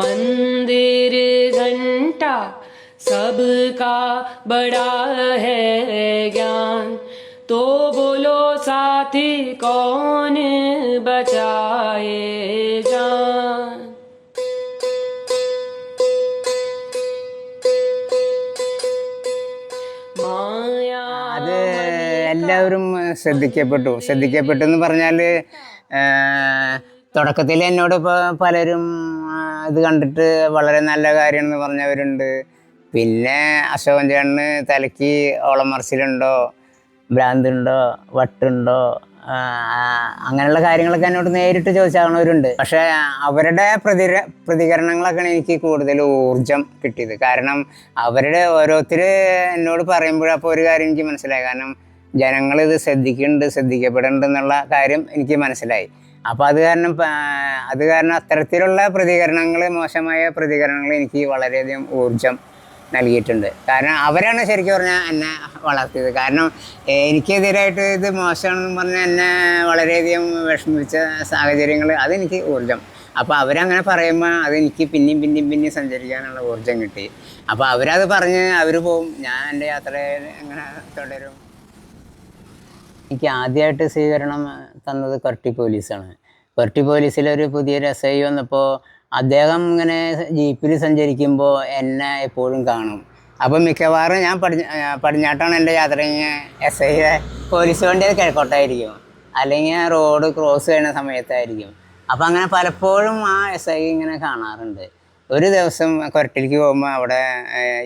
मंदिर घंटा सबका बड़ा है ज्ञान तो बोलो साथी कौन बचाए जान അത് എല്ലാവരും ശ്രദ്ധിക്കപ്പെട്ടു എന്ന് പറഞ്ഞാൽ തുടക്കത്തിൽ എന്നോട് ഇപ്പോൾ പലരും ഇത് കണ്ടിട്ട് വളരെ നല്ല കാര്യമെന്ന് പറഞ്ഞവരുണ്ട്. പിന്നെ അശോകൻ ചേട്ടന് തലയ്ക്ക് ഓളം മറിച്ചിലുണ്ടോ, ഭ്രാന്തുണ്ടോ, വട്ടുണ്ടോ, അങ്ങനെയുള്ള കാര്യങ്ങളൊക്കെ എന്നോട് നേരിട്ട് ചോദിച്ചാകുന്നവരുണ്ട്. പക്ഷേ അവരുടെ പ്രതികരണങ്ങളൊക്കെയാണ് എനിക്ക് കൂടുതൽ ഊർജം കിട്ടിയത്. കാരണം അവരുടെ ഓരോരുത്തർ എന്നോട് പറയുമ്പോഴപ്പോൾ ഒരു കാര്യം എനിക്ക് മനസ്സിലായി. കാരണം ജനങ്ങളിത് ശ്രദ്ധിക്കപ്പെടുന്നുണ്ട് എന്നുള്ള കാര്യം എനിക്ക് മനസ്സിലായി. അപ്പോൾ അത് കാരണം അത്തരത്തിലുള്ള പ്രതികരണങ്ങൾ, മോശമായ പ്രതികരണങ്ങൾ എനിക്ക് വളരെയധികം ഊർജം നൽകിയിട്ടുണ്ട്. കാരണം അവരാണ് ശരിക്കും പറഞ്ഞാൽ എന്നെ വളർത്തിയത്. കാരണം എനിക്കെതിരായിട്ട് ഇത് മോശമാണെന്ന് പറഞ്ഞാൽ എന്നെ വളരെയധികം വിഷമിച്ച സാഹചര്യങ്ങൾ, അതെനിക്ക് ഊർജം. അപ്പോൾ അവരങ്ങനെ പറയുമ്പോൾ അതെനിക്ക് പിന്നെയും സഞ്ചരിക്കാനുള്ള ഊർജം കിട്ടി. അപ്പോൾ അവരത് പറഞ്ഞ് അവർ പോവും, ഞാൻ എൻ്റെ യാത്രയിൽ അങ്ങനെ തുടരും. എനിക്ക് ആദ്യമായിട്ട് സ്വീകരണം തന്നത് കൊരട്ടി പോലീസാണ്. കൊരട്ടി പോലീസിലൊരു പുതിയൊരു SI വന്നപ്പോൾ അദ്ദേഹം ഇങ്ങനെ ജീപ്പിൽ സഞ്ചരിക്കുമ്പോൾ എന്നെ എപ്പോഴും കാണും. അപ്പം മിക്കവാറും ഞാൻ പടിഞ്ഞാട്ടാണ് എൻ്റെ യാത്ര. SI പോലീസ് വണ്ടി അത് കിഴക്കോട്ടായിരിക്കും, അല്ലെങ്കിൽ റോഡ് ക്രോസ് ചെയ്യുന്ന സമയത്തായിരിക്കും. അപ്പം അങ്ങനെ പലപ്പോഴും ആ SI ഇങ്ങനെ കാണാറുണ്ട്. ഒരു ദിവസം കൊരട്ടിലേക്ക് പോകുമ്പോൾ അവിടെ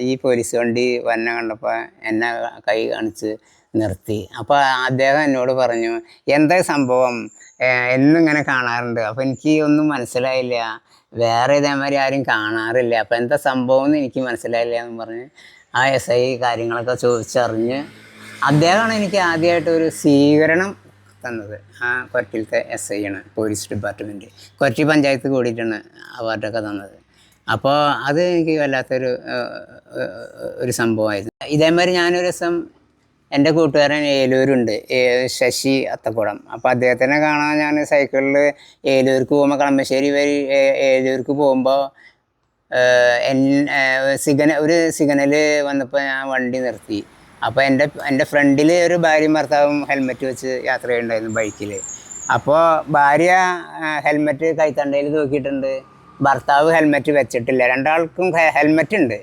ഈ പോലീസ് വണ്ടി വന്നെ കണ്ടപ്പോൾ എന്നെ കൈ കാണിച്ച് നിർത്തി. അപ്പോൾ അദ്ദേഹം എന്നോട് പറഞ്ഞു, എന്താ സംഭവം, എന്നിങ്ങനെ കാണാറുണ്ട്. അപ്പോൾ എനിക്ക് ഒന്നും മനസ്സിലായില്ല, വേറെ ഇതേമാതിരി ആരും കാണാറില്ല, അപ്പോൾ എന്താ സംഭവം എന്ന് എനിക്ക് മനസ്സിലായില്ല എന്ന് പറഞ്ഞ് ആ SI കാര്യങ്ങളൊക്കെ ചോദിച്ചറിഞ്ഞ് അദ്ദേഹമാണ് എനിക്ക് ആദ്യമായിട്ട് ഒരു സ്വീകരണം തന്നത്. ആ കൊരട്ടിയിലത്തെ SI ആണ്, പോലീസ് ഡിപ്പാർട്ട്മെൻറ്റ്. കൊരട്ടി പഞ്ചായത്ത് കൂടിയിട്ടാണ് അവാർഡൊക്കെ തന്നത്. അപ്പോൾ അത് എനിക്ക് വല്ലാത്തൊരു സംഭവമായിരുന്നു. ഇതേമാതിരി ഞാനൊരു ദിവസം എൻ്റെ കൂട്ടുകാരൻ ഏലൂരുണ്ട്, ശശി അത്തക്കുടം. അപ്പോൾ അദ്ദേഹത്തിനെ കാണാൻ ഞാൻ സൈക്കിളിൽ ഏലൂർക്ക് പോകുമ്പോൾ, കളമശ്ശേരി വഴി ഏലൂർക്ക് പോകുമ്പോൾ ഒരു സിഗ്നൽ വന്നപ്പോൾ ഞാൻ വണ്ടി നിർത്തി. അപ്പോൾ എൻ്റെ ഫ്രണ്ടിൽ ഒരു ഭാര്യയും ഭർത്താവും ഹെൽമെറ്റ് വെച്ച് യാത്ര ചെയ്യുന്നുണ്ടായിരുന്നു ബൈക്കിൽ. അപ്പോൾ ഭാര്യ ഹെൽമെറ്റ് കൈത്തണ്ടയിൽ തൂക്കിയിട്ടുണ്ട്, ഭർത്താവ് ഹെൽമെറ്റ് വെച്ചിട്ടില്ല. രണ്ടാൾക്കും ഹെൽമെറ്റ് ഉണ്ട്.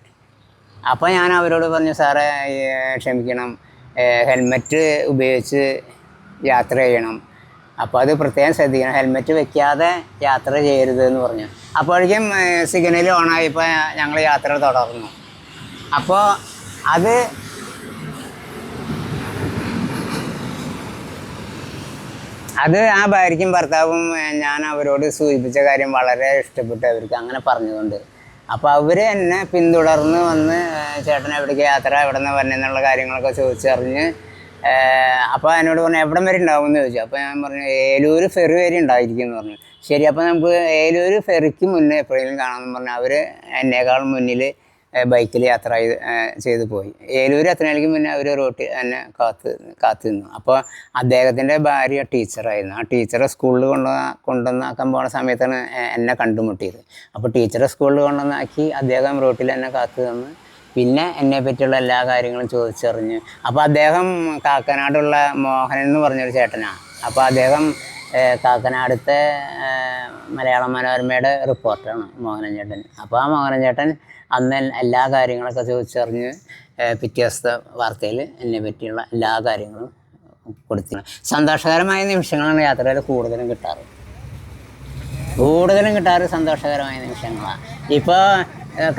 അപ്പോൾ ഞാൻ അവരോട് പറഞ്ഞു, സാറേ ക്ഷമിക്കണം, ഹെൽമെറ്റ് ഉപയോഗിച്ച് യാത്ര ചെയ്യണം, അപ്പോൾ അത് പ്രത്യേകം ശ്രദ്ധിക്കണം, ഹെൽമെറ്റ് വെക്കാതെ യാത്ര ചെയ്യരുത് എന്ന് പറഞ്ഞു. അപ്പോഴേക്കും സിഗ്നൽ ഓണായപ്പോൾ ഞങ്ങൾ യാത്ര തുടർന്നു. അപ്പോൾ അത് ആ ഭാര്യയ്ക്കും ഭർത്താവും ഞാൻ അവരോട് സൂചിപ്പിച്ച കാര്യം വളരെ ഇഷ്ടപ്പെട്ടു അവർക്ക്, അങ്ങനെ പറഞ്ഞതുകൊണ്ട്. അപ്പോൾ അവർ എന്നെ പിന്തുടർന്ന് വന്ന്, ചേട്ടൻ എവിടേക്ക് യാത്ര, എവിടെ നിന്ന് വന്നെന്നുള്ള കാര്യങ്ങളൊക്കെ ചോദിച്ചറിഞ്ഞ്, അപ്പോൾ എന്നോട് പറഞ്ഞു എവിടം വരെ ഉണ്ടാവുമെന്ന് ചോദിച്ചു. അപ്പോൾ ഞാൻ പറഞ്ഞു ഏലൂർ ഫെറി വരെ ഉണ്ടായിരിക്കും എന്ന് പറഞ്ഞു. ശരി, അപ്പോൾ നമുക്ക് ഏലൂർ ഫെറിക്ക് മുന്നേ എപ്പോഴെങ്കിലും കാണാമെന്ന് പറഞ്ഞു. അവർ എന്നേക്കാൾ മുന്നിൽ ബൈക്കിൽ യാത്ര ചെയ്ത് പോയി. ഏലൂർ എത്തുന്നതിലേക്ക് മുന്നേ അവർ റോട്ടിൽ എന്നെ കാത്തു നിന്നു. അപ്പോൾ അദ്ദേഹത്തിൻ്റെ ഭാര്യ ടീച്ചറായിരുന്നു. ആ ടീച്ചറെ സ്കൂളിൽ കൊണ്ടുവന്നാക്കാൻ പോകുന്ന സമയത്താണ് എന്നെ കണ്ടുമുട്ടിയത്. അപ്പോൾ ടീച്ചറെ സ്കൂളിൽ കൊണ്ടുവന്നാക്കി അദ്ദേഹം റോട്ടിൽ എന്നെ കാത്തു നിന്ന് പിന്നെ എന്നെ പറ്റിയുള്ള എല്ലാ കാര്യങ്ങളും ചോദിച്ചറിഞ്ഞ്. അപ്പോൾ അദ്ദേഹം കാക്കനാടുള്ള മോഹനൻ എന്ന് പറഞ്ഞൊരു ചേട്ടനാണ്. അപ്പോൾ അദ്ദേഹം കാക്കനാടത്തെ മലയാള മനോരമയുടെ റിപ്പോർട്ടറാണ് മോഹനൻ ചേട്ടൻ. അപ്പോൾ ആ മോഹനൻ ചേട്ടൻ അന്ന് എല്ലാ കാര്യങ്ങളൊക്കെ ചോദിച്ചറിഞ്ഞ് പിറ്റേ ദിവസത്തെ വാർത്തയിൽ എന്നെ പറ്റിയുള്ള എല്ലാ കാര്യങ്ങളും കൊടുത്തിരുന്നു. സന്തോഷകരമായ നിമിഷങ്ങളാണ് യാത്രയിൽ കൂടുതലും കിട്ടാറ് സന്തോഷകരമായ നിമിഷങ്ങളാണ്. ഇപ്പോൾ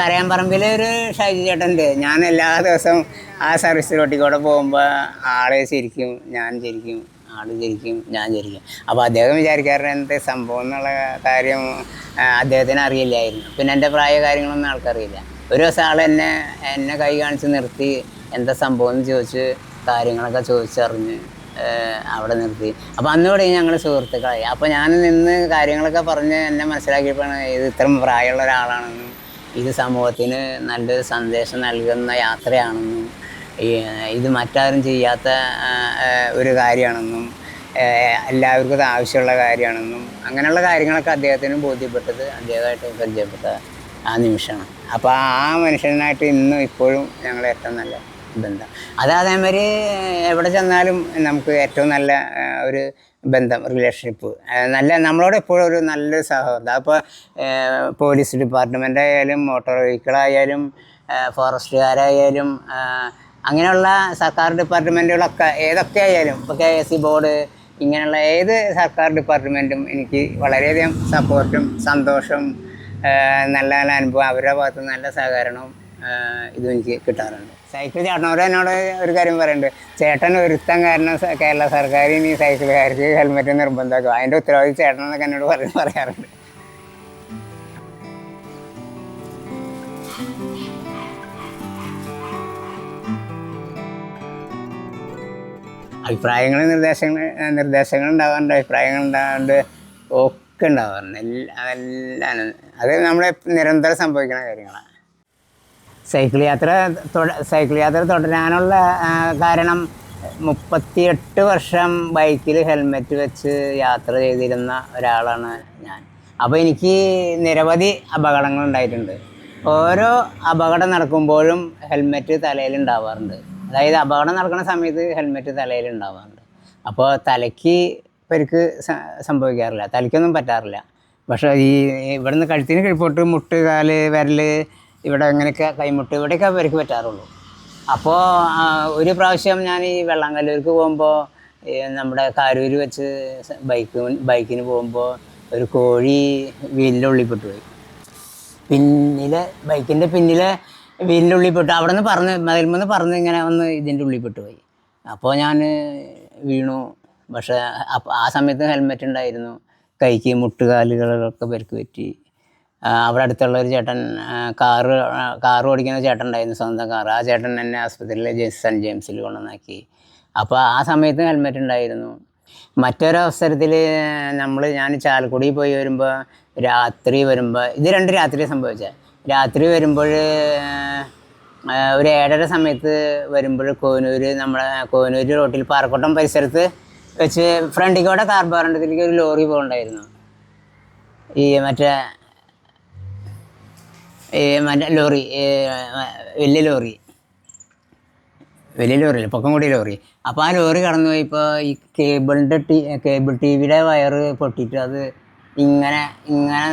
കരയാമ്പറമ്പിൽ ഒരു ഷൈജി ചേട്ടനുണ്ട്. ഞാൻ എല്ലാ ദിവസവും ആ സർവീസ് റോട്ടിൽ കൂടെ പോകുമ്പോൾ ആളെ ചിരിക്കും, ഞാൻ ചിരിക്കും, ആൾ ചിരിക്കും, ഞാൻ ചിരിക്കും. അപ്പോൾ അദ്ദേഹം വിചാരിക്കാറുണ്ട് എന്ത് സംഭവം എന്നുള്ള കാര്യം അദ്ദേഹത്തിന് അറിയില്ലായിരുന്നു. പിന്നെ എൻ്റെ പ്രായ കാര്യങ്ങളൊന്നും ആൾക്കറിയില്ല. ഒരു ദിവസം ആൾ എന്നെ കൈ കാണിച്ച് നിർത്തി എന്താ സംഭവം എന്ന് ചോദിച്ച് കാര്യങ്ങളൊക്കെ ചോദിച്ചറിഞ്ഞ് അവിടെ നിർത്തി. അപ്പോൾ അന്നുകൂടെ ഞങ്ങൾ സുഹൃത്തുക്കളായി. അപ്പോൾ ഞാൻ നിന്ന് കാര്യങ്ങളൊക്കെ പറഞ്ഞ് എന്നെ മനസ്സിലാക്കിയപ്പോഴാണ് ഇത് ഇത്ര പ്രായമുള്ള ഒരാളാണെന്നും ഇത് സമൂഹത്തിന് നല്ലൊരു സന്ദേശം നൽകുന്ന യാത്രയാണെന്നും ഇത് മറ്റാരും ചെയ്യാത്ത ഒരു കാര്യമാണെന്നും എല്ലാവർക്കും ഇത് ആവശ്യമുള്ള കാര്യമാണെന്നും അങ്ങനെയുള്ള കാര്യങ്ങളൊക്കെ അദ്ദേഹത്തിന് ബോധ്യപ്പെട്ടത് അദ്ദേഹമായിട്ട് പരിചയപ്പെട്ട ആ നിമിഷമാണ്. അപ്പോൾ ആ മനുഷ്യനായിട്ട് ഇന്നും ഇപ്പോഴും ഞങ്ങൾ ഏറ്റവും നല്ല ബന്ധം. അത് അതേമാതിരി എവിടെ ചെന്നാലും നമുക്ക് ഏറ്റവും നല്ല ഒരു ബന്ധം, റിലേഷൻഷിപ്പ്, നല്ല നമ്മളോട് എപ്പോഴും ഒരു നല്ലൊരു സഹകരണം. അപ്പോൾ പോലീസ് ഡിപ്പാർട്ട്മെൻ്റ് ആയാലും മോട്ടോർ വെഹിക്കിളായാലും ഫോറസ്റ്റുകാരായാലും അങ്ങനെയുള്ള സർക്കാർ ഡിപ്പാർട്ട്മെൻറ്റുകളൊക്കെ ഏതൊക്കെ ആയാലും, ഇപ്പോൾ KSE ബോർഡ്, ഇങ്ങനെയുള്ള ഏത് സർക്കാർ ഡിപ്പാർട്ട്മെൻറ്റും എനിക്ക് വളരെയധികം സപ്പോർട്ടും സന്തോഷവും നല്ല നല്ല അനുഭവം, അവരുടെ ഭാഗത്ത് നല്ല സഹകരണവും ഇതും എനിക്ക് കിട്ടാറുണ്ട്. സൈക്കിൾ ചേട്ടനോട് എന്നോട് ഒരു കാര്യം പറയുന്നുണ്ട്, ചേട്ടൻ ഒരുത്തം കാരണം കേരള സർക്കാർ ഇനി സൈക്കിളുകാർക്ക് ഹെൽമെറ്റ് നിർബന്ധമാക്കും, അതിൻ്റെ ഉത്തരവാദിത്വം ചേട്ടനെന്നൊക്കെ എന്നോട് പറയാറുണ്ട്. നിർദ്ദേശങ്ങൾ ഉണ്ടാവാറുണ്ട്, അഭിപ്രായങ്ങൾ ഉണ്ടാവാറുണ്ട്, ഒക്കെ ഉണ്ടാവാറുണ്ട്. എല്ലാം അത് നമ്മളെ നിരന്തരം സംഭവിക്കുന്ന കാര്യങ്ങളാണ്. സൈക്കിൾ യാത്ര തുടരാനുള്ള കാരണം 38 വർഷം ബൈക്കിൽ ഹെൽമെറ്റ് വെച്ച് യാത്ര ചെയ്തിരുന്ന ഒരാളാണ് ഞാൻ. അപ്പോൾ എനിക്ക് നിരവധി അപകടങ്ങൾ ഉണ്ടായിട്ടുണ്ട്. ഓരോ അപകടം നടക്കുമ്പോഴും ഹെൽമെറ്റ് തലയിൽ ഉണ്ടാവാറുണ്ട്. അതായത് അപകടം നടക്കുന്ന സമയത്ത് ഹെൽമെറ്റ് തലയിൽ ഉണ്ടാവാറുണ്ട്. അപ്പോൾ തലയ്ക്ക് പരിക്ക് സംഭവിക്കാറില്ല, തലയ്ക്കൊന്നും പറ്റാറില്ല. പക്ഷേ ഈ ഇവിടുന്ന് കഴുത്തിന് കീഴ്പോട്ട്, മുട്ട്, കാല്, വിരൽ, ഇവിടെ ഇങ്ങനെയൊക്കെ കൈമുട്ട്, ഇവിടെയൊക്കെ പരിക്ക് പറ്റാറുള്ളൂ. അപ്പോൾ ഒരു പ്രാവശ്യം ഞാൻ ഈ വെള്ളാങ്കല്ലൂർക്ക് പോകുമ്പോൾ നമ്മുടെ കാരൂർ വെച്ച് ബൈക്കിന് പോകുമ്പോൾ ഒരു കോഴി വീലിൻ്റെ ഉള്ളിൽ പെട്ടുപോയി. ബൈക്കിൻ്റെ പിന്നിലെ വീലിൻ്റെ ഉള്ളിൽ പെട്ടു. അവിടെ നിന്ന് മതിൽമെന്ന് ഇങ്ങനെ വന്ന് ഇതിൻ്റെ ഉള്ളിൽ പെട്ടുപോയി. അപ്പോൾ ഞാൻ വീണു. പക്ഷേ ആ സമയത്ത് ഹെൽമെറ്റ് ഉണ്ടായിരുന്നു. കൈക്ക് മുട്ടുകാലുകളൊക്കെ പരിക്ക് പറ്റി. അവിടെ അടുത്തുള്ള ഒരു ചേട്ടൻ കാറ് ഓടിക്കുന്ന ചേട്ടൻ ഉണ്ടായിരുന്നു, സ്വന്തം കാർ. ആ ചേട്ടൻ എന്നെ ആസ്പത്രിയിൽ സെൻറ്റ് ജെയിംസിൽ കൊണ്ടുവന്നാക്കി. അപ്പോൾ ആ സമയത്ത് ഹെൽമെറ്റ് ഉണ്ടായിരുന്നു. മറ്റൊരവസരത്തിൽ ഞാൻ ചാലക്കുടി പോയി വരുമ്പോൾ രാത്രി വരുമ്പോൾ, ഇത് 2 രാത്രി സംഭവിച്ചത്. രാത്രി വരുമ്പോൾ ഒരു 7:30 സമയത്ത് വരുമ്പോൾ നമ്മുടെ കോനൂർ റോട്ടിൽ പാറക്കോട്ടം പരിസരത്ത് വെച്ച് ഫ്രണ്ടിക്കോടെ കാർബാറണ്ടത്തിലേക്ക് ഒരു ലോറി പോകുന്നുണ്ടായിരുന്നു. മറ്റേ ലോറി, വലിയ ലോറിയില്ല, പൊക്കംകൂടി ലോറി. അപ്പോൾ ആ ലോറി കടന്നു പോയി. ഇപ്പോൾ ഈ കേബിൾ TV വയറ് പൊട്ടിയിട്ട് അത് ഇങ്ങനെ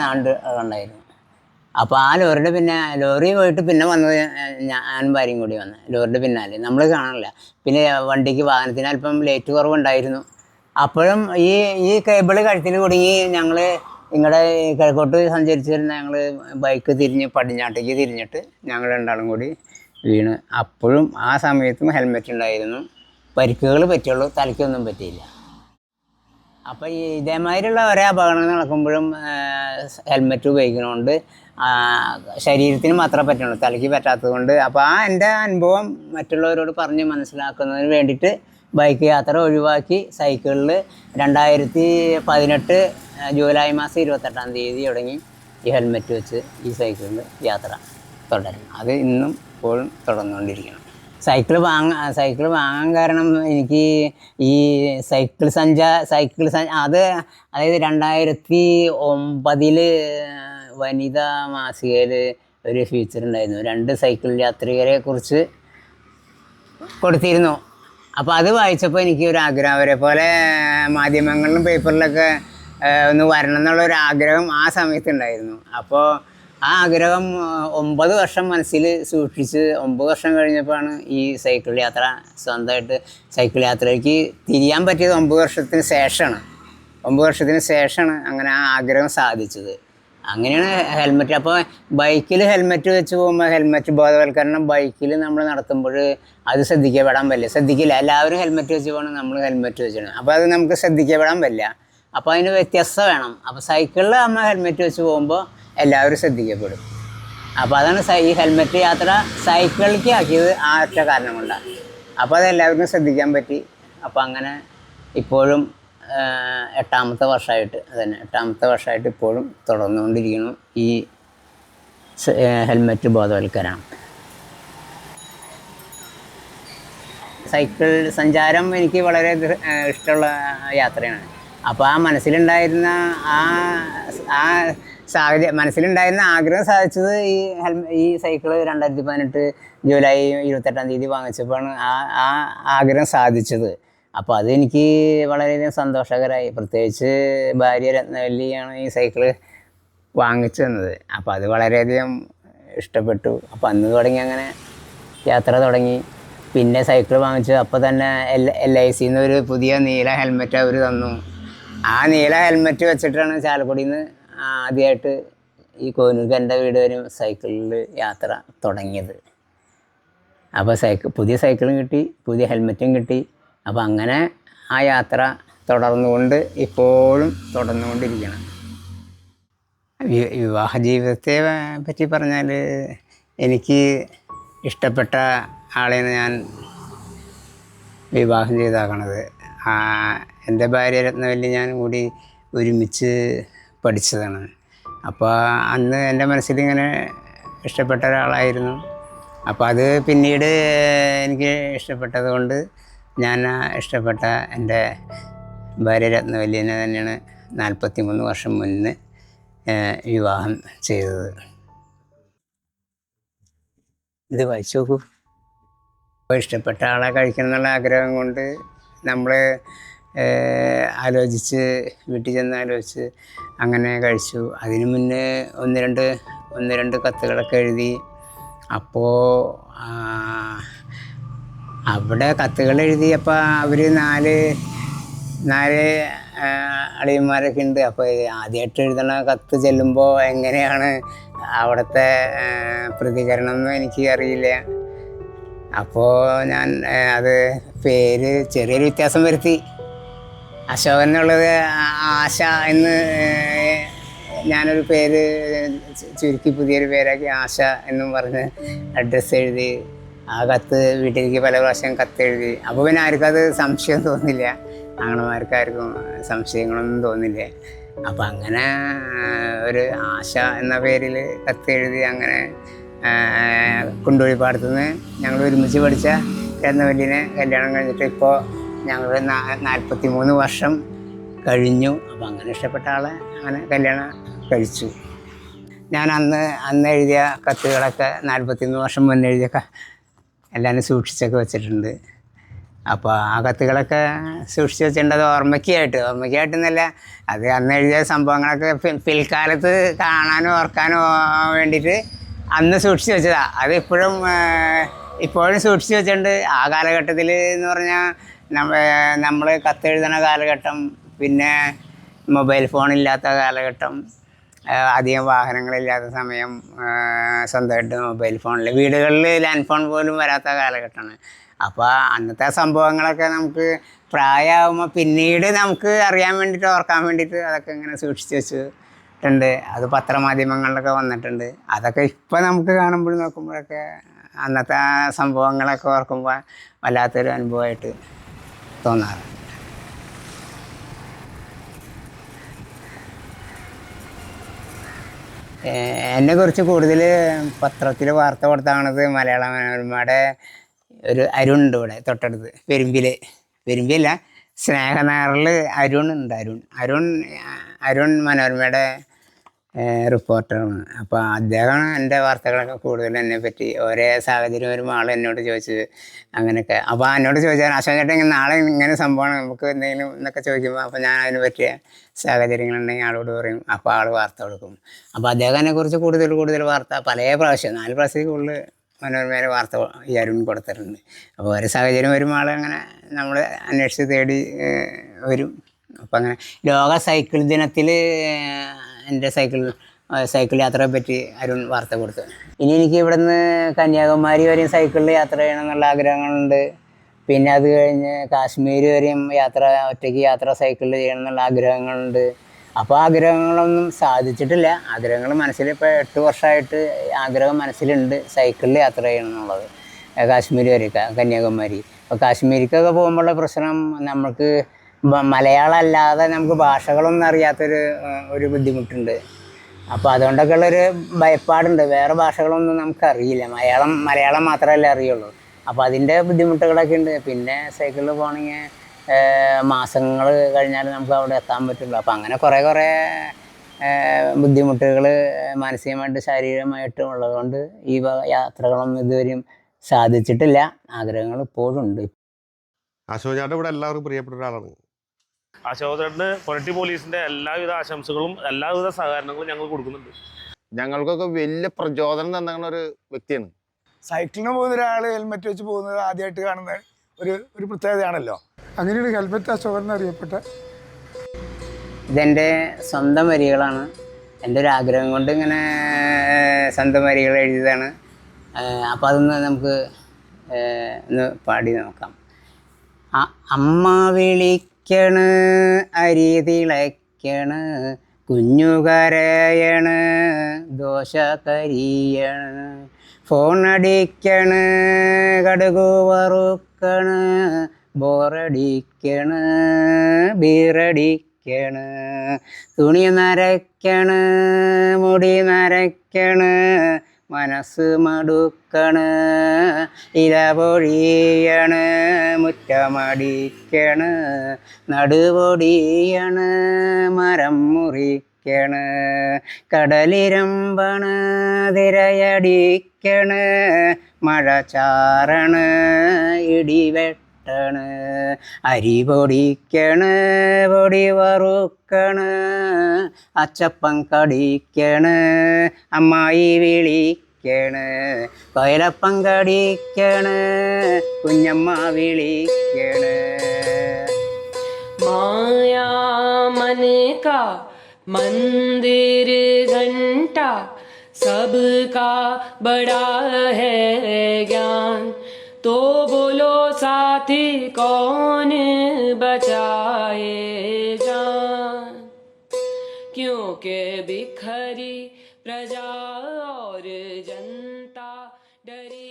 നാണ്ട് ഉണ്ടായിരുന്നു. അപ്പോൾ ആ ലോറി പോയിട്ട് പിന്നെ വന്നത് ഞാനും ഭാര്യയും കൂടി വന്ന് ലോറിയുടെ പിന്നാലെ. നമ്മൾ കാണാനില്ല. പിന്നെ വാഹനത്തിന് അല്പം ലേറ്റ് കുറവുണ്ടായിരുന്നു. അപ്പോഴും ഈ കേബിള് കഴുത്തിൽ കുടുങ്ങി ഞങ്ങൾ ഇങ്ങടെ കിഴക്കോട്ട് സഞ്ചരിച്ചിരുന്ന ഞങ്ങൾ ബൈക്ക് പടിഞ്ഞാട്ടേക്ക് തിരിഞ്ഞിട്ട് ഞങ്ങൾ രണ്ടാളും കൂടി വീണ്. അപ്പോഴും ആ സമയത്തും ഹെൽമെറ്റ് ഉണ്ടായിരുന്നു. പരിക്കുകൾ പറ്റുള്ളൂ, തലയ്ക്കൊന്നും പറ്റിയില്ല. അപ്പോൾ ഇതേമാതിരിയുള്ള ഒരേ അപകടങ്ങൾ നടക്കുമ്പോഴും ഹെൽമെറ്റ് ഉപയോഗിക്കുന്നതുകൊണ്ട് ശരീരത്തിന് മാത്രമേ പറ്റുള്ളൂ, തലയ്ക്ക് പറ്റാത്തത് കൊണ്ട്. അപ്പോൾ എൻ്റെ അനുഭവം മറ്റുള്ളവരോട് പറഞ്ഞ് മനസ്സിലാക്കുന്നതിന് വേണ്ടിയിട്ട് ബൈക്ക് യാത്ര ഒഴിവാക്കി സൈക്കിളിൽ 2018 ജൂലൈ മാസം 28-ാം തീയതി തുടങ്ങി ഈ ഹെൽമെറ്റ് വെച്ച് ഈ സൈക്കിളിൽ യാത്ര തുടരണം. അത് ഇന്നും ഇപ്പോഴും തുടർന്നുകൊണ്ടിരിക്കണം. സൈക്കിൾ വാങ്ങാൻ കാരണം എനിക്ക് ഈ അതായത് 2009 വനിതാ മാസികയിൽ ഒരു ഫീച്ചർ ഉണ്ടായിരുന്നു. 2 സൈക്കിൾ യാത്രികരെ കുറിച്ച് കൊടുത്തിരുന്നു. അപ്പോൾ അത് വായിച്ചപ്പോൾ എനിക്ക് ഒരു ആഗ്രഹം, അവരെ പോലെ മാധ്യമങ്ങളിലും പേപ്പറിലൊക്കെ ഒന്ന് വരണം എന്നുള്ളൊരാഗ്രഹം ആ സമയത്തുണ്ടായിരുന്നു. അപ്പോൾ ആ ആഗ്രഹം 9 വർഷം മനസ്സിൽ സൂക്ഷിച്ച് 9 വർഷം കഴിഞ്ഞപ്പോഴാണ് ഈ സൈക്കിൾ യാത്ര സ്വന്തമായിട്ട് സൈക്കിൾ യാത്രയ്ക്ക് തിരിയാൻ പറ്റിയത് 9 വർഷത്തിന് ശേഷമാണ്. 9 വർഷത്തിന് ശേഷമാണ് അങ്ങനെ ആ ആഗ്രഹം സാധിച്ചത്. അങ്ങനെയാണ് ഹെൽമെറ്റ്. അപ്പോൾ ബൈക്കിൽ ഹെൽമെറ്റ് വെച്ച് പോകുമ്പോൾ ഹെൽമെറ്റ് ബോധവൽക്കരണം ബൈക്കിൽ നമ്മൾ നടത്തുമ്പോൾ അത് ശ്രദ്ധിക്കില്ല. എല്ലാവരും ഹെൽമെറ്റ് വെച്ച് പോകണം, നമ്മൾ ഹെൽമെറ്റ് വെച്ചിടണം. അപ്പോൾ അത് നമുക്ക് ശ്രദ്ധിക്കപ്പെടാൻ പറ്റില്ല. അപ്പോൾ അതിന് വ്യത്യസ്തത വേണം. അപ്പോൾ സൈക്കിളിൽ നമ്മൾ ഹെൽമെറ്റ് വെച്ച് പോകുമ്പോൾ എല്ലാവരും ശ്രദ്ധിക്കപ്പെടും. അപ്പോൾ അതാണ് ഈ ഹെൽമെറ്റ് യാത്ര സൈക്കിളിലേക്ക് ആക്കിയത് ആ ഒറ്റ കാരണം കൊണ്ടാണ്. അപ്പോൾ അത് എല്ലാവർക്കും ശ്രദ്ധിക്കാൻ പറ്റി. അപ്പോൾ അങ്ങനെ ഇപ്പോഴും 8ാമത്തെ വർഷമായിട്ട് ഇപ്പോഴും തുടർന്നുകൊണ്ടിരിക്കുന്നു ഈ ഹെൽമെറ്റ് ബോധവൽക്കരണം. സൈക്കിൾ സഞ്ചാരം എനിക്ക് വളരെ ഇഷ്ടമുള്ള യാത്രയാണ്. അപ്പോൾ ആ മനസ്സിലുണ്ടായിരുന്ന ആ ആ മനസ്സിലുണ്ടായിരുന്ന ആഗ്രഹം സാധിച്ചത് ഈ സൈക്കിള് 2018 ജൂലൈ 28 വാങ്ങിച്ചപ്പോഴാണ് ആ ആഗ്രഹം സാധിച്ചത്. അപ്പോൾ അതെനിക്ക് വളരെയധികം സന്തോഷകരമായി. പ്രത്യേകിച്ച് ഭാര്യ രത്നവല്ലിയാണ് ഈ സൈക്കിള് വാങ്ങിച്ചു തന്നത്. അപ്പോൾ അത് വളരെയധികം ഇഷ്ടപ്പെട്ടു. അപ്പോൾ അന്ന് തുടങ്ങി അങ്ങനെ യാത്ര തുടങ്ങി. പിന്നെ സൈക്കിൾ വാങ്ങിച്ചു. അപ്പോൾ തന്നെ LICന്ന് ഒരു പുതിയ നീല ഹെൽമെറ്റ് അവർ തന്നു. ആ നീല ഹെൽമെറ്റ് വെച്ചിട്ടാണ് ചാലക്കുടിയിൽ നിന്ന് ആദ്യമായിട്ട് ഈ കോനൂർക്ക് എൻ്റെ വീട് വരും സൈക്കിളിൽ യാത്ര തുടങ്ങിയത്. അപ്പോൾ പുതിയ സൈക്കിളും കിട്ടി, പുതിയ ഹെൽമെറ്റും കിട്ടി. അപ്പോൾ അങ്ങനെ ആ യാത്ര തുടർന്നുകൊണ്ട് ഇപ്പോഴും തുടർന്നുകൊണ്ടിരിക്കണം. വിവാഹ ജീവിതത്തെ പറ്റി പറഞ്ഞാൽ എനിക്ക് ഇഷ്ടപ്പെട്ട ആളെയാണ് ഞാൻ വിവാഹം ചെയ്താക്കണത്. എൻ്റെ ഭാര്യ രത്നവല്ലി ഞാനും കൂടി ഒരുമിച്ച് പഠിച്ചതാണ്. അപ്പോൾ അന്ന് എൻ്റെ മനസ്സിലിങ്ങനെ ഇഷ്ടപ്പെട്ട ഒരാളായിരുന്നു. അപ്പോൾ അത് പിന്നീട് എനിക്ക് ഇഷ്ടപ്പെട്ടത് കൊണ്ട് ഞാൻ ഇഷ്ടപ്പെട്ട എൻ്റെ ഭാര്യ രത്നവല്ലിനെ തന്നെയാണ് 43 വർഷം മുന്നേ വിവാഹം ചെയ്തത്. ഇത് വായിച്ചു നോക്കൂ. അപ്പോൾ ഇഷ്ടപ്പെട്ട ആളെ കഴിക്കണം എന്നുള്ള ആഗ്രഹം കൊണ്ട് നമ്മൾ ആലോചിച്ച് വീട്ടിൽ ചെന്ന് ആലോചിച്ച് അങ്ങനെ കഴിച്ചു. അതിന് മുന്നേ ഒന്ന് രണ്ട് കത്തുകളൊക്കെ എഴുതി. അപ്പോൾ അവിടെ കത്തുകൾ എഴുതിയപ്പോൾ അവർ നാല് അളിയന്മാരൊക്കെ ഉണ്ട്. അപ്പോൾ ആദ്യമായിട്ട് എഴുതണ കത്ത് ചെല്ലുമ്പോൾ എങ്ങനെയാണ് അവിടുത്തെ പ്രതികരണം എന്ന് എനിക്ക് അറിയില്ല. അപ്പോൾ ഞാൻ അത് പേര് ചെറിയൊരു വ്യത്യാസം വരുത്തി. അശോകൻ എന്നുള്ളത് ആശ എന്ന് ഞാനൊരു പേര് ചുരുക്കി പുതിയൊരു പേരാക്കി ആശ എന്നും പറഞ്ഞ് അഡ്രസ്സ് എഴുതി. ആ കത്ത് വീട്ടിലേക്ക് പല പ്രാവശ്യം കത്തെഴുതി. അപ്പോൾ പിന്നെ ആർക്കും അത് സംശയം തോന്നില്ല, ആണമാർക്കാർക്കും സംശയങ്ങളൊന്നും തോന്നില്ല. അപ്പം അങ്ങനെ ഒരു ആശ എന്ന പേരിൽ കത്തെഴുതി. അങ്ങനെ കുണ്ടോഴിപ്പാടത്തുനിന്ന് ഞങ്ങൾ ഒരുമിച്ച് പഠിച്ച രത്നവല്ലിനെ കല്യാണം കഴിഞ്ഞിട്ട് ഇപ്പോൾ ഞങ്ങൾ 43 വർഷം കഴിഞ്ഞു. അപ്പോൾ അങ്ങനെ ഇഷ്ടപ്പെട്ട ആളെ അങ്ങനെ കല്യാണം കഴിച്ചു. ഞാൻ അന്ന് എഴുതിയ കത്തുകളൊക്കെ 43 വർഷം മുന്നേ എഴുതിയൊക്കെ എല്ലാവരും സൂക്ഷിച്ചൊക്കെ വെച്ചിട്ടുണ്ട്. അപ്പോൾ ആ കത്തുകളൊക്കെ സൂക്ഷിച്ച് വെച്ചിട്ടുണ്ട്. അത് ഓർമ്മയ്ക്കായിട്ടെന്നല്ല, അത് അന്ന് എഴുതിയ സംഭവങ്ങളൊക്കെ പിൽക്കാലത്ത് കാണാനും ഓർക്കാനും വേണ്ടിയിട്ട് അന്ന് സൂക്ഷിച്ച് വെച്ചതാണ്. അത് ഇപ്പോഴും സൂക്ഷിച്ച് വെച്ചിട്ടുണ്ട്. ആ കാലഘട്ടത്തിൽ എന്ന് പറഞ്ഞാൽ നമ്മൾ കത്തെഴുതുന്ന കാലഘട്ടം, പിന്നെ മൊബൈൽ ഫോണില്ലാത്ത കാലഘട്ടം, അധികം വാഹനങ്ങളില്ലാത്ത സമയം, സ്വന്തമായിട്ട് മൊബൈൽ ഫോണിൽ വീടുകളിൽ ലാൻഡ് ഫോൺ പോലും വരാത്ത കാലഘട്ടമാണ്. അപ്പോൾ അന്നത്തെ സംഭവങ്ങളൊക്കെ നമുക്ക് പ്രായമാകുമ്പോൾ പിന്നീട് നമുക്ക് അറിയാൻ വേണ്ടിയിട്ട് ഓർക്കാൻ വേണ്ടിയിട്ട് അതൊക്കെ ഇങ്ങനെ സൂക്ഷിച്ച് വെച്ചിട്ടുണ്ട്. അത് പത്രമാധ്യമങ്ങളിലൊക്കെ വന്നിട്ടുണ്ട്. അതൊക്കെ ഇപ്പോൾ നമുക്ക് കാണുമ്പോൾ നോക്കുമ്പോഴൊക്കെ അന്നത്തെ ആ സംഭവങ്ങളൊക്കെ ഓർക്കുമ്പോൾ വല്ലാത്തൊരു അനുഭവമായിട്ട് തോന്നാറുണ്ട്. എന്നെക്കുറിച്ച് കൂടുതൽ പത്രത്തിൽ വാർത്ത കൊടുത്താണത് മലയാള മനോരമയുടെ ഒരു അരുണുണ്ട് ഇവിടെ തൊട്ടടുത്ത്, പെരുമ്പിയല്ല, സ്നേഹനഗറിൽ അരുണുണ്ട്. അരുൺ മനോരമയുടെ റിപ്പോർട്ടറാണ്. അപ്പോൾ അദ്ദേഹമാണ് എൻ്റെ വാർത്തകളൊക്കെ കൂടുതൽ എന്നെ പറ്റി ഓരോ സാഹചര്യം വരുമ്പോൾ ആൾ എന്നോട് ചോദിച്ചത് അങ്ങനെയൊക്കെ. അപ്പോൾ എന്നോട് ചോദിച്ചാൽ അശോകൻ ചേട്ടൻ നാളെ ഇങ്ങനെ സംഭവമാണ് നമുക്ക് എന്തെങ്കിലും എന്നൊക്കെ ചോദിക്കുമ്പോൾ അപ്പോൾ ഞാൻ അതിന് പറ്റിയ സാഹചര്യങ്ങളുണ്ടെങ്കിൽ ആളോട് പറയും. അപ്പോൾ ആൾ വാർത്ത കൊടുക്കും. അപ്പോൾ അദ്ദേഹത്തിനെക്കുറിച്ച് കൂടുതൽ വാർത്ത പല പ്രാവശ്യം 4 പ്രാവശ്യത്തിൽ കൂടുതൽ മനോരമയിലെ വാർത്ത ഈ അരുൺ കൊടുത്തിട്ടുണ്ട്. അപ്പോൾ ഓരോ സാഹചര്യം വരുമ്പോൾ ആൾ അങ്ങനെ നമ്മൾ അന്വേഷിച്ച് തേടി വരും. അപ്പോൾ അങ്ങനെ ലോക സൈക്കിൾ ദിനത്തിൽ എൻ്റെ സൈക്കിൾ യാത്രയെ പറ്റി അരുൺ വാർത്ത കൊടുത്തു. ഇനി എനിക്ക് ഇവിടുന്ന് കന്യാകുമാരി വരെയും സൈക്കിളിൽ യാത്ര ചെയ്യണം എന്നുള്ള ആഗ്രഹങ്ങളുണ്ട്. പിന്നെ അത് കഴിഞ്ഞ് കാശ്മീർ വരെയും ഒറ്റയ്ക്ക് യാത്ര സൈക്കിളിൽ ചെയ്യണം എന്നുള്ള ആഗ്രഹങ്ങളുണ്ട്. അപ്പോൾ ആഗ്രഹങ്ങളൊന്നും സാധിച്ചിട്ടില്ല. ആഗ്രഹങ്ങൾ മനസ്സിൽ ഇപ്പോൾ 8 വർഷമായിട്ട് ആഗ്രഹം മനസ്സിലുണ്ട്, സൈക്കിളിൽ യാത്ര ചെയ്യണം എന്നുള്ളത്. കാശ്മീർ വരെ, കന്യാകുമാരി. അപ്പോൾ കാശ്മീരിക്കൊക്കെ പോകുമ്പോഴുള്ള പ്രശ്നം നമുക്ക് മലയാളം അല്ലാതെ നമുക്ക് ഭാഷകളൊന്നും അറിയാത്തൊരു ബുദ്ധിമുട്ടുണ്ട്. അപ്പോൾ അതുകൊണ്ടൊക്കെ ഉള്ളൊരു ഭയപ്പാടുണ്ട്. വേറെ ഭാഷകളൊന്നും നമുക്കറിയില്ല, മലയാളം മാത്രമല്ലേ അറിയുള്ളൂ. അപ്പോൾ അതിൻ്റെ ബുദ്ധിമുട്ടുകളൊക്കെ ഉണ്ട്. പിന്നെ സൈക്കിളിൽ പോകണമെങ്കിൽ മാസങ്ങൾ കഴിഞ്ഞാൽ നമുക്ക് അവിടെ എത്താൻ പറ്റുള്ളൂ. അപ്പോൾ അങ്ങനെ കുറേ ബുദ്ധിമുട്ടുകൾ മാനസികമായിട്ട് ശാരീരികമായിട്ടും ഉള്ളതുകൊണ്ട് ഈ യാത്രകളൊന്നും ഇതുവരെയും സാധിച്ചിട്ടില്ല. ആഗ്രഹങ്ങൾ ഇപ്പോഴും ഉണ്ട്. അശോക് ചേട്ടൻ ഇവിടെ എല്ലാവർക്കും പ്രിയപ്പെട്ട ഒരാളാണ്. അശോക് ചേട്ടന് കൊരട്ടി പോലീസിന്റെ എല്ലാവിധ ആശംസകളും എല്ലാവിധ സഹകരണങ്ങളും ഞങ്ങൾ കൊടുക്കുന്നുണ്ട്. ഞങ്ങൾക്കൊക്കെ വലിയ പ്രചോദനം തന്ന ഒരു വ്യക്തിയാണ്. സൈക്കിളിന് പോകുന്ന ഒരാൾ ഹെൽമെറ്റ് വെച്ച് പോകുന്നത് ആദ്യമായിട്ട് കാണുന്ന ഒരു പ്രത്യേകതയാണല്ലോ. അങ്ങനെയാണ് ഹെൽമെറ്റ് അശോകൻ എന്നറിയപ്പെട്ട. ഇതെൻ്റെ സ്വന്തം വരികളാണ്. എൻ്റെ ഒരു ആഗ്രഹം കൊണ്ട് ഇങ്ങനെ സ്വന്തം വരികൾ എഴുതിയതാണ്. അപ്പോൾ അതൊന്ന് നമുക്ക് ഒന്ന് പാടി നോക്കാം. അമ്മ വിളിക്കണ്, അരി തിളയ്ക്കണ്, കുഞ്ഞുകരയണ്, ദോശ കരിയണ്, ഫോണടിക്കണ്, കടുകു വറുക്കണ്, ബോറടിക്കണ്, ബീറടിക്കണ്, തുണി നരയ്ക്കണ്, മുടി നരയ്ക്കണ്, മനസ്സ് മടുക്കണ്, ഇല പൊഴിയണ്, മുറ്റമടിക്കണ്, നടുപൊടിയണ്, മരം മുറിക്കണ്, കടലിരമ്പണ്, തിരയടിക്കണ്, മഴ ചാറണ്, ഇടിവെട്ടണ്, അരി പൊടിക്കണ്, പൊടി വറുക്കണ്, അച്ചപ്പം കടിക്കണ്, അമ്മായി വിളിക്കണ്, കൊയലപ്പം കടിക്കണ്, കുഞ്ഞമ്മ വിളിക്കണ്. माया मन का मंदिर घंटा, सबका बड़ा है ज्ञान, तो बोलो साथी कौन बचाए जान, क्योंकि बिखरी प्रजा और जनता डरी